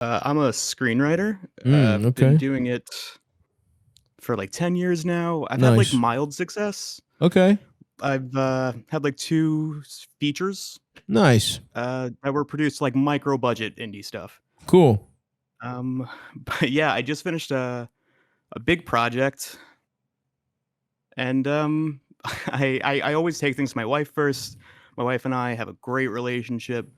I'm a screenwriter. I've been Okay. doing it for like 10 years now. I've had like Nice. mild success. Okay. I've had like two features Nice. that were produced, like micro budget indie stuff. Cool. Um, but yeah, I just finished a big project, and I always take things to my wife first. My wife and I have a great relationship.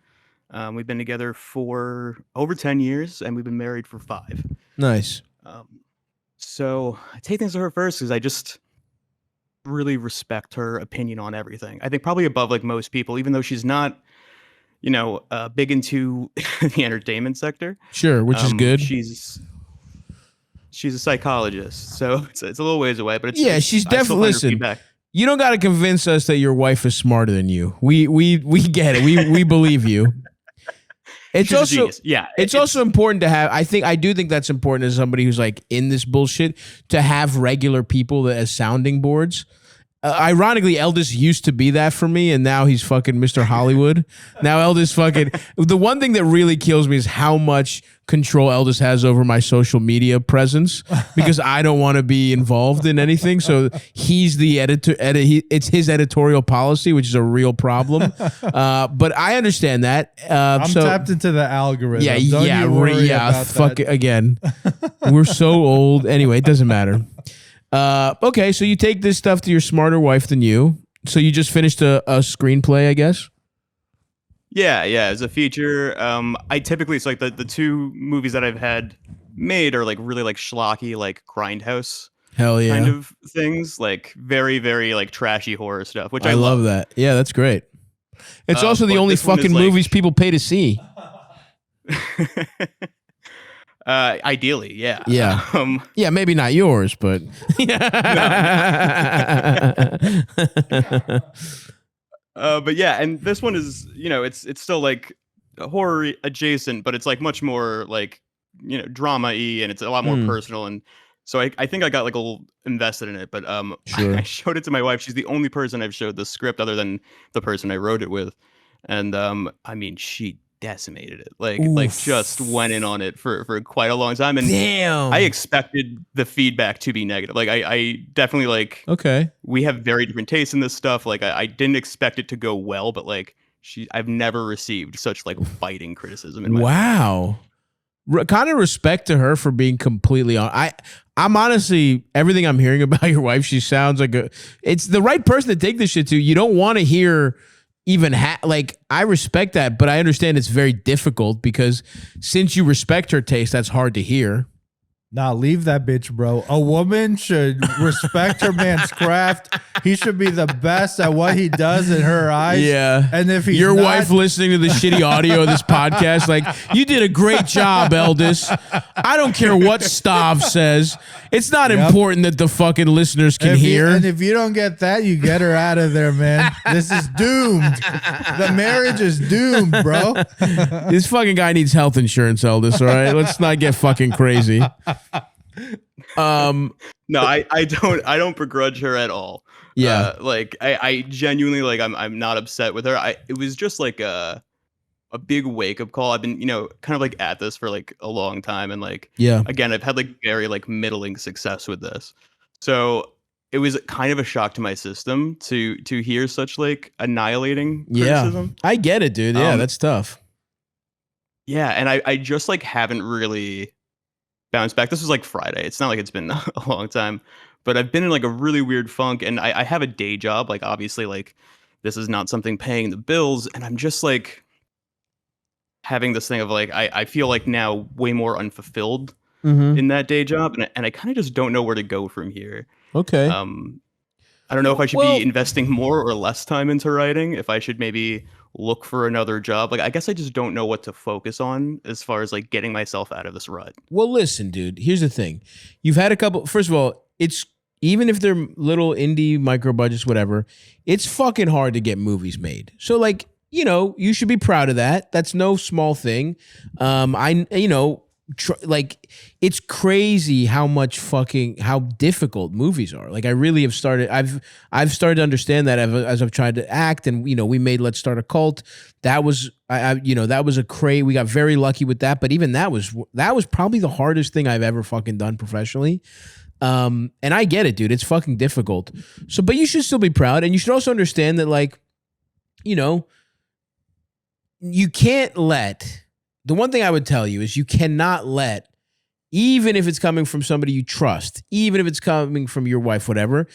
We've been together for over 10 years, and we've been married for 5. Nice. Um, so I take things to her first because I just really respect her opinion on everything. I think probably above like most people, even though she's not, big into the entertainment sector. Sure, which is good. She's a psychologist, so it's a little ways away, but Yeah, she's I still definitely find her listen. feedback. You don't got to convince us that your wife is smarter than you. We get it. We believe you. It's She's a also genius. Yeah, it's also important to have. I do think that's important as somebody who's like in this bullshit to have regular people as sounding boards. Ironically, Eldest used to be that for me, and now he's fucking Mr. Hollywood. Now Eldest fucking. The one thing that really kills me is how much control Eldest has over my social media presence because I don't want to be involved in anything. So he's the editor. It's his editorial policy, which is a real problem. But I understand that. I'm tapped into the algorithm. Yeah, Don't yeah, you worry about fuck that. it again. We're so old. Anyway, it doesn't matter. Okay, so you take this stuff to your smarter wife than you. So you just finished a screenplay, I guess? Yeah, as a feature. I typically, it's like the two movies that I've had made are like really like schlocky, like grindhouse Hell yeah. kind of things, like very, very like trashy horror stuff, which I love that. Yeah, that's great. It's also the but only this one is fucking like- movies people pay to see. Ideally, yeah. Yeah. Yeah, maybe not yours, but but yeah, and this one is, it's still like horror adjacent, but it's like much more like, drama-y, and it's a lot more personal. And so I think I got like a little invested in it, but Sure. I showed it to my wife. She's the only person I've showed the script other than the person I wrote it with. And I mean, she decimated it. Like just went in on it for quite a long time. And damn. I expected the feedback to be negative. Like I definitely like, Okay. we have very different tastes in this stuff. Like I didn't expect it to go well, but like I've never received such like biting criticism in my life. Wow. Kind of respect to her for being completely on. I'm honestly, everything I'm hearing about your wife, she sounds like it's the right person to take this shit to. You don't want to hear even like, I respect that, but I understand it's very difficult because since you respect her taste, that's hard to hear. Nah, leave that bitch, bro. A woman should respect her man's craft. He should be the best at what he does in her eyes. Yeah. And if he's your not, wife listening to the shitty audio of this podcast, like, you did a great job, Eldest. I don't care what Stav says. It's not important that the fucking listeners can hear. And if you don't get that, you get her out of there, man. This is doomed. The marriage is doomed, bro. This fucking guy needs health insurance, Eldest. All right, let's not get fucking crazy. No, I don't begrudge her at all. Yeah. Like I genuinely, like, I'm not upset with her. It was just like a big wake up call. I've been, kind of like at this for like a long time, and like, Yeah. again, I've had like very like middling success with this. So it was kind of a shock to my system to hear such like annihilating criticism. I get it, dude. Yeah, that's tough. Yeah, and I just like haven't really bounced back. This was like Friday. It's not like it's been a long time, but I've been in like a really weird funk, and I have a day job. Like, obviously, like, this is not something paying the bills, and I'm just like having this thing of like, I feel like now way more unfulfilled in that day job, and I kind of just don't know where to go from here. Okay. I don't know if I should be investing more or less time into writing, if I should maybe look for another job. Like, I guess I just don't know what to focus on as far as like getting myself out of this rut. Well, listen, dude, here's the thing. You've had a couple, first of all, it's, even if they're little indie micro budgets, whatever, it's fucking hard to get movies made. So like, you should be proud of that. That's no small thing. like it's crazy how difficult movies are. Like I really have started. I've started to understand that as I've tried to act, and we made Let's Start a Cult. That was that was a craze. We got very lucky with that, but even that was probably the hardest thing I've ever fucking done professionally. And I get it, dude. It's fucking difficult. So, but you should still be proud, and you should also understand that, like, you can't let. The one thing I would tell you is you cannot let, even if it's coming from somebody you trust, even if it's coming from your wife, whatever,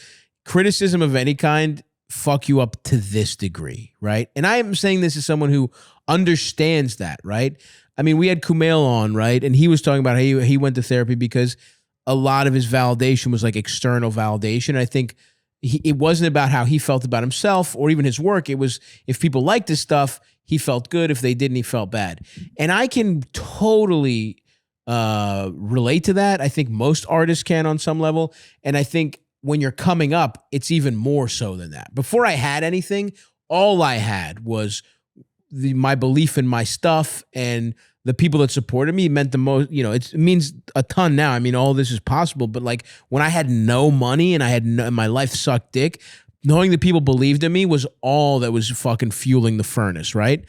criticism of any kind fuck you up to this degree, right? And I am saying this as someone who understands that, right? I mean, we had Kumail on, right? And he was talking about how he went to therapy because a lot of his validation was like external validation. I think it wasn't about how he felt about himself or even his work. It was if people liked his stuff, he felt good. If they didn't, he felt bad. And I can totally relate to that. I think most artists can on some level. And I think when you're coming up, it's even more so than that. Before I had anything, all I had was my belief in my stuff, and the people that supported me meant the most. It means a ton now. I mean, all this is possible. But like when I had no money and my life sucked dick, knowing that people believed in me was all that was fucking fueling the furnace, right?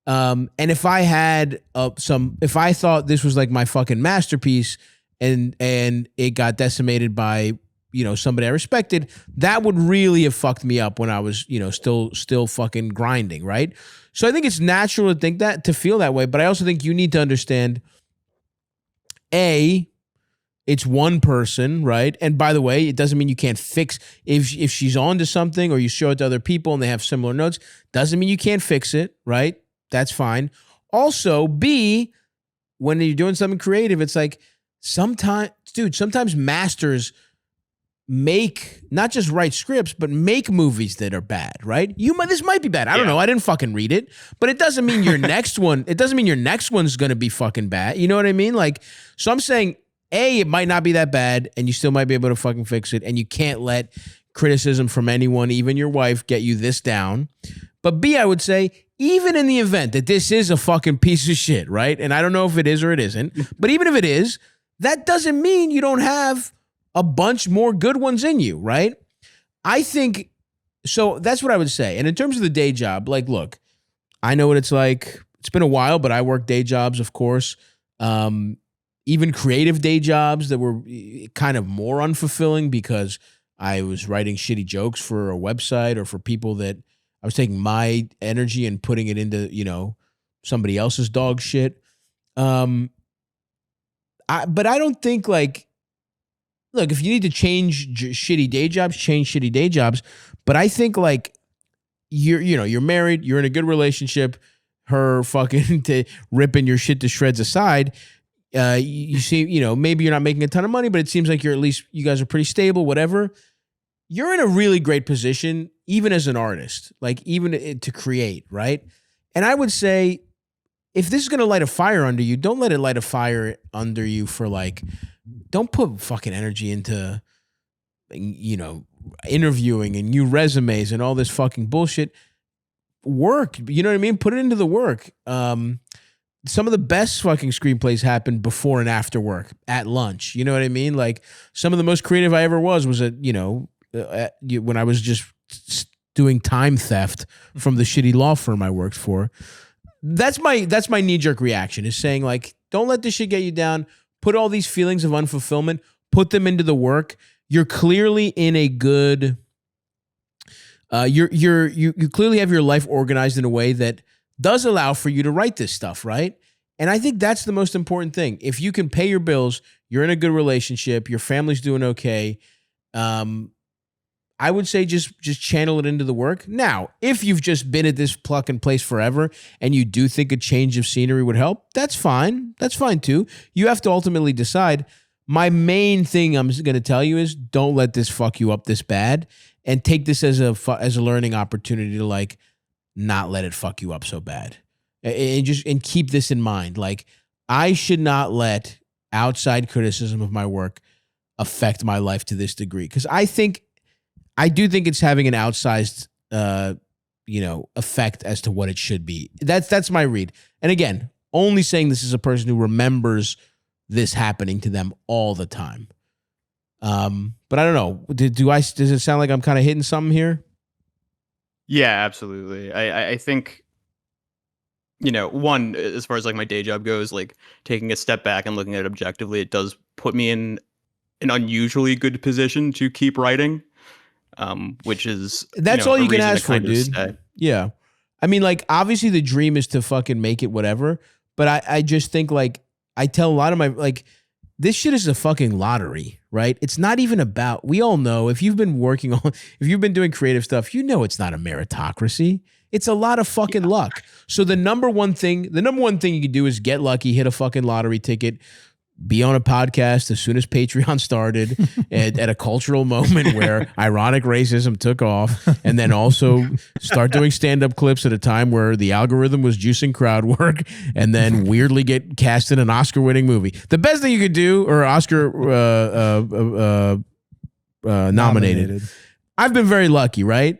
And if I had if I thought this was like my fucking masterpiece and it got decimated by, somebody I respected, that would really have fucked me up when I was, still fucking grinding, right? So I think it's natural to feel that way, but I also think you need to understand, it's one person, right? And by the way, it doesn't mean you can't fix if she's on to something or you show it to other people and they have similar notes, doesn't mean you can't fix it, right? That's fine. Also, B, when you're doing something creative, it's like sometimes masters make not just write scripts, but make movies that are bad, right? This might be bad. I don't know. I didn't fucking read it, but it doesn't mean your next one. It doesn't mean your next one's gonna be fucking bad. You know what I mean? Like, so I'm saying, it might not be that bad, and you still might be able to fucking fix it, and you can't let criticism from anyone, even your wife, get you this down. But B, I would say, even in the event that this is a fucking piece of shit, right? And I don't know if it is or it isn't, but even if it is, that doesn't mean you don't have a bunch more good ones in you, right? I think, so that's what I would say. And in terms of the day job, like, look, I know what it's like. It's been a while, but I work day jobs, of course. Even creative day jobs that were kind of more unfulfilling because I was writing shitty jokes for a website or for people that I was taking my energy and putting it into, somebody else's dog shit. But I don't think like, look, if you need to change shitty day jobs, change shitty day jobs. But I think like you're married, you're in a good relationship, her fucking ripping your shit to shreds aside. You see, maybe you're not making a ton of money, but it seems like you guys are pretty stable, whatever. You're in a really great position, even as an artist, like even to create, right? And I would say, if this is going to light a fire under you, don't let it light a fire under you for like, don't put fucking energy into, interviewing and new resumes and all this fucking bullshit. Work, you know what I mean? Put it into the work. Some of the best fucking screenplays happen before and after work, at lunch. You know what I mean? Like some of the most creative I ever was at, when I was just doing time theft from the shitty law firm I worked for. That's my knee-jerk reaction, is saying like, don't let this shit get you down. Put all these feelings of unfulfillment, put them into the work. You're clearly in a good, you clearly have your life organized in a way that does allow for you to write this stuff, right? And I think that's the most important thing. If you can pay your bills, you're in a good relationship, your family's doing okay, I would say just channel it into the work. Now, if you've just been at this pluck and place forever and you do think a change of scenery would help, that's fine. That's fine too. You have to ultimately decide. My main thing I'm going to tell you is don't let this fuck you up this bad, and take this as a learning opportunity to like not let it fuck you up so bad. And keep this in mind. Like, I should not let outside criticism of my work affect my life to this degree, because I do think it's having an outsized, effect as to what it should be. That's my read. And again, only saying this as a person who remembers this happening to them all the time. But I don't know. Does it sound like I'm kind of hitting something here? Yeah, absolutely. I think, one, as far as like my day job goes, like taking a step back and looking at it objectively, it does put me in an unusually good position to keep writing, which is that's all a you can reason to ask for, kind of dude. stay. Yeah. I mean, like, obviously the dream is to fucking make it whatever, but I just think, like, I tell a lot of my, like, this shit is a fucking lottery, right? It's not even about, we all know, if you've been doing creative stuff, it's not a meritocracy. It's a lot of fucking luck. So the number one thing you can do is get lucky, hit a fucking lottery ticket, be on a podcast as soon as Patreon started at a cultural moment where ironic racism took off, and then also start doing stand-up clips at a time where the algorithm was juicing crowd work, and then weirdly get cast in an Oscar-winning movie. The best thing you could do, or Oscar nominated. I've been very lucky, right?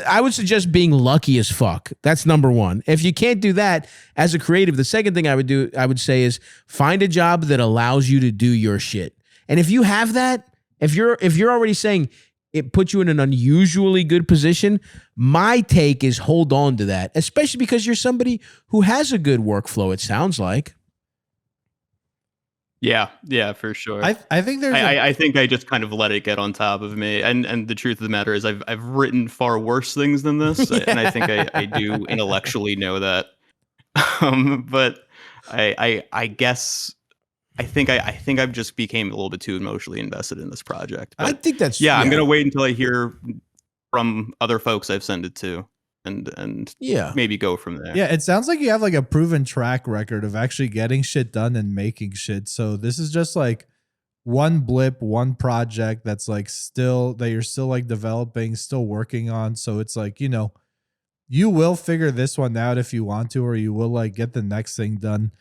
I would suggest being lucky as fuck. That's number one. If you can't do that as a creative, the second thing I would say is find a job that allows you to do your shit. And if you have that, if you're already saying it puts you in an unusually good position, my take is hold on to that, especially because you're somebody who has a good workflow, it sounds like. Yeah, for sure. I think there's I think I just kind of let it get on top of me, and the truth of the matter is I've written far worse things than this, and I think I do intellectually know that. But I guess I think I've just became a little bit too emotionally invested in this project. But I think that's I'm gonna wait until I hear from other folks I've sent it to, and maybe go from there. Yeah, it sounds like you have like a proven track record of actually getting shit done and making shit. So this is just like one blip, one project that's like you're still like developing, still working on. So it's like, you will figure this one out if you want to, or you will like get the next thing done.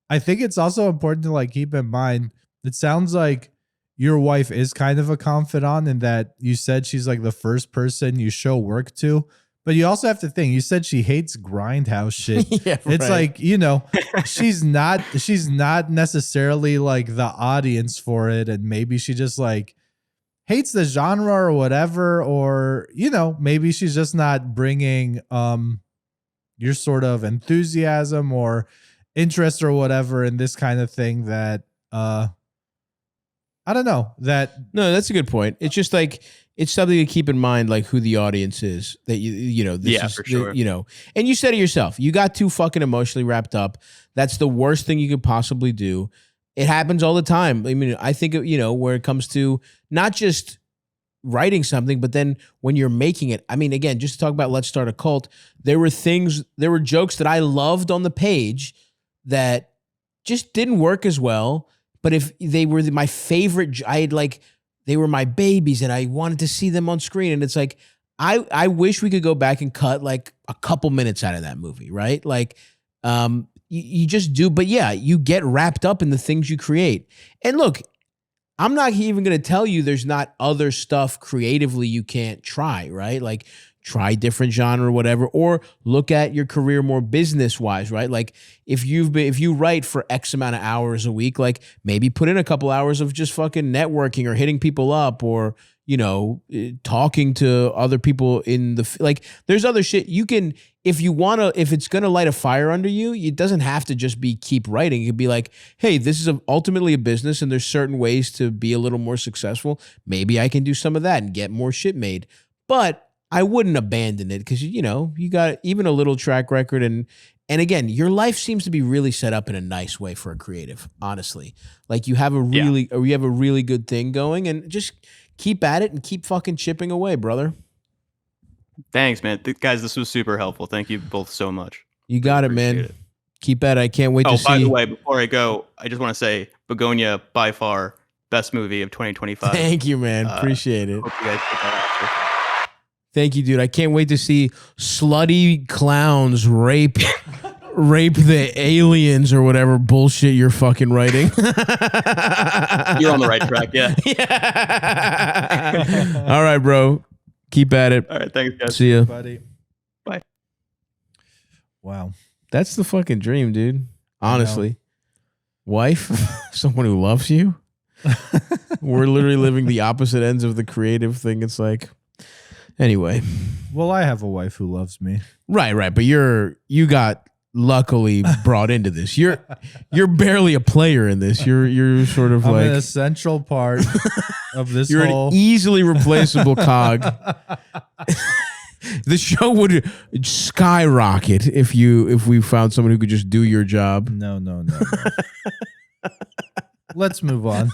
I think it's also important to like keep in mind, it sounds like your wife is kind of a confidant in that you said she's like the first person you show work to. But you also have to think, you said she hates grindhouse shit. Yeah, it's right. like, she's not necessarily like the audience for it. And maybe she just like hates the genre or whatever, or, maybe she's just not bringing your sort of enthusiasm or interest or whatever in this kind of thing that, I don't know that. No, that's a good point. It's just like, it's something to keep in mind, like who the audience is that this is, for sure. And you said it yourself, you got too fucking emotionally wrapped up. That's the worst thing you could possibly do. It happens all the time. I mean, I think, where it comes to not just writing something, but then when you're making it, I mean, again, just to talk about Let's Start a Cult, there were jokes that I loved on the page that just didn't work as well. But if they were my favorite, they were my babies and I wanted to see them on screen. And it's like, I wish we could go back and cut like a couple minutes out of that movie, right? Like, you just do. But yeah, you get wrapped up in the things you create. And look, I'm not even going to tell you there's not other stuff creatively you can't try, right? Like, try different genre or whatever, or look at your career more business wise, right? Like if you write for X amount of hours a week, like maybe put in a couple hours of just fucking networking or hitting people up or, talking to other people in the, like there's other shit you can, if it's going to light a fire under you, it doesn't have to just be keep writing. It could be like, hey, this is ultimately a business and there's certain ways to be a little more successful. Maybe I can do some of that and get more shit made. But I wouldn't abandon it because, you got even a little track record. And again, your life seems to be really set up in a nice way for a creative, honestly. Like you have a really good thing going and just keep at it and keep fucking chipping away, brother. Thanks, man. Guys, this was super helpful. Thank you both so much. You got it, man. It. Keep at it. I can't wait to see. Oh, by the way, before I go, I just want to say Begonia, by far, best movie of 2025. Thank you, man. Appreciate it. Hope you guys get that after. Thank you, dude. I can't wait to see slutty clowns rape the aliens or whatever bullshit you're fucking writing. You're on the right track, yeah. All right, bro. Keep at it. All right, thanks, guys. See ya. Buddy. Bye. Wow. That's the fucking dream, dude. Honestly. wife, someone who loves you. We're literally living the opposite ends of the creative thing. It's like, anyway. Well, I have a wife who loves me. Right. But you got luckily brought into this. You're barely a player in this. You're sort of I'm like an essential part of this you're whole. an easily replaceable cog. The show would skyrocket if we found someone who could just do your job. No. Let's move on.